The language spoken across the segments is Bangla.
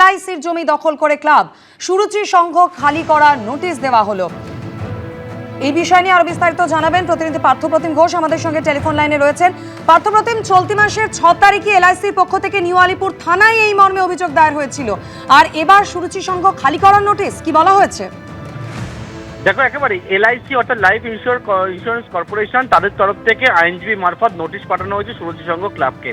এলআইসির জমি দখল করে ক্লাব, সুরুচি সংঘ খালি করার নোটিশ দেওয়া হলো। এই বিষয় নিয়ে আরো বিস্তারিত জানাবেন প্রতিনিধি পার্থপ্রতিম ঘোষ আমাদের সঙ্গে টেলিফোন লাইনে রয়েছেন। পার্থপ্রতিম, চলতি মাসের 6 তারিখে এলআইসির পক্ষ থেকে নিউ আলিপুর থানায় এই মর্মে অভিযোগ দায়ের হয়েছিল, আর এবার সুরুচি সংঘ খালি করার নোটিশ, কি বলা হয়েছে? দেখো, একেবারে এলআইসি অর্থাৎ লাইফ ইন্স্যুরেন্স কর্পোরেশন তাদের তরফ থেকে আইনজীবী মারফত নোটিশ পাঠানো হয়েছে সুরুচি সংঘ ক্লাবকে।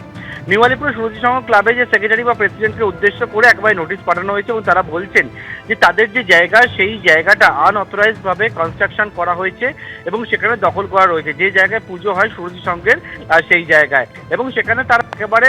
নিউ আলিপুর সুরুচি সংঘ ক্লাবে যে সেক্রেটারি বা প্রেসিডেন্টকে উদ্দেশ্য করে একবার নোটিশ পাঠানো হয়েছে এবং তারা বলছেন যে তাদের যে জায়গা সেই জায়গাটা আনঅথরাইজড ভাবে কনস্ট্রাকশন করা হয়েছে এবং সেখানে দখল করা রয়েছে, যে জায়গায় পুজো হয় সুরুচি সংঘের সেই জায়গায়। এবং সেখানে তারা একেবারে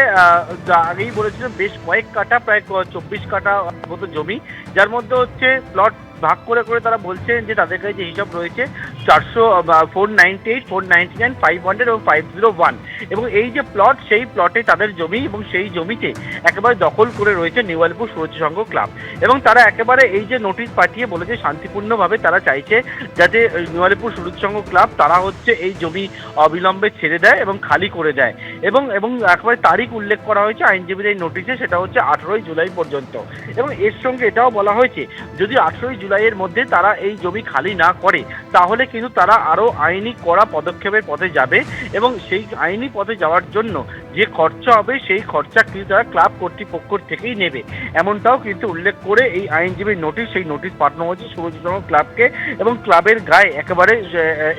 আগেই বলেছিলেন বেশ কয়েক কাঠা, প্রায় 24 কাঠা মতো জমি, যার মধ্যে হচ্ছে প্লট ভাগ করে করে তারা বলছেন যে তাদের কাছে যে হিসাব রয়েছে 498, 499, 500 এবং 501, এবং এই যে প্লট সেই প্লটে তাদের জমি এবং সেই জমিতে একেবারে দখল করে রয়েছে নিউ আলিপুর সুরুচি সংঘ ক্লাব। এবং তারা একেবারে এই যে নোটিশ পাঠিয়ে বলেছে শান্তিপূর্ণভাবে তারা চাইছে যাতে নিউ আলিপুর সুরুচি সংঘ ক্লাব তারা হচ্ছে এই জমি অবিলম্বে ছেড়ে দেয় এবং খালি করে দেয়। এবং একেবারে তারিখ উল্লেখ করা হয়েছে আইনজীবীদের এই নোটিশে, সেটা হচ্ছে 18ই জুলাই পর্যন্ত। এবং এর সঙ্গে এটাও বলা হয়েছে যদি 18ই জুলাইয়ের মধ্যে তারা এই জমি খালি না করে তাহলে কিন্তু তারা আরো আইনি কড়া পদক্ষেপের পথে যাবে এবং সেই আইনি পথে যাওয়ার জন্য যে খরচা হবে সেই খরচা কিন্তু তারা ক্লাব কর্তৃপক্ষ থেকেই নেবে, এমনটাও কিন্তু উল্লেখ করে এই আইনজীবীর নোটিশ, সেই নোটিশ পাঠানো হয়েছে সুরুচি সংঘ ক্লাবকে এবং ক্লাবের গায়ে একেবারে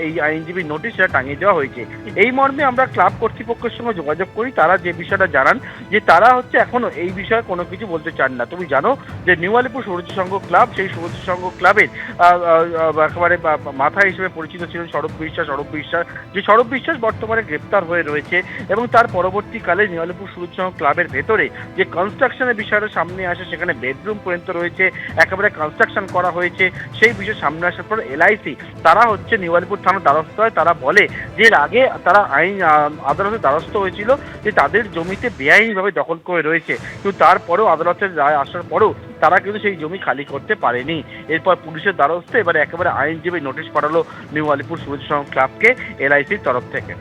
এই আইনজীবীর নোটিশ সেটা টাঙিয়ে দেওয়া হয়েছে। এই মর্মে আমরা ক্লাব কর্তৃপক্ষের সঙ্গে যোগাযোগ করি, তারা যে বিষয়টা জানান যে তারা হচ্ছে এখনো এই বিষয়ে কোনো কিছু বলতে চান না। তুমি জানো যে নিউ আলিপুর সুরুচি সংঘ ক্লাব, সেই সুরুচি সংঘ ক্লাবের একেবারে মাথা হিসেবে পরিচিত ছিলেন সৌরভ বিশ্বাস। যে সৌরভ বিশ্বাস বর্তমানে গ্রেপ্তার হয়ে রয়েছে এবং তার পরবর্তীকালে নিউ আলিপুর সুরুচি সংঘ ক্লাবের ভেতরে যে কনস্ট্রাকশনের বিষয়টা সামনে আসে, সেখানে বেডরুম পর্যন্ত রয়েছে, একেবারে কনস্ট্রাকশন করা হয়েছে, সেই বিষয় সামনে আসার পর এলআইসি তারা হচ্ছে নিউ আলিপুর থানার দ্বারস্থ হয়। তারা বলে যে এর আগে তারা আদালতের দ্বারস্থ হয়েছিল যে তাদের জমিতে বেআইনিভাবে দখল করে রয়েছে, কিন্তু তারপরেও আদালতের রায় আসার পরেও তারা কিন্তু সেই জমি খালি করতে পারেনি। এরপর পুলিশের দ্বারস্থ এবারে একেবারে আইনজীবী নোটিশ পাঠালো নিউ আলিপুর সুরুচি সংঘ ক্লাবকে এলআইসির তরফ থেকে।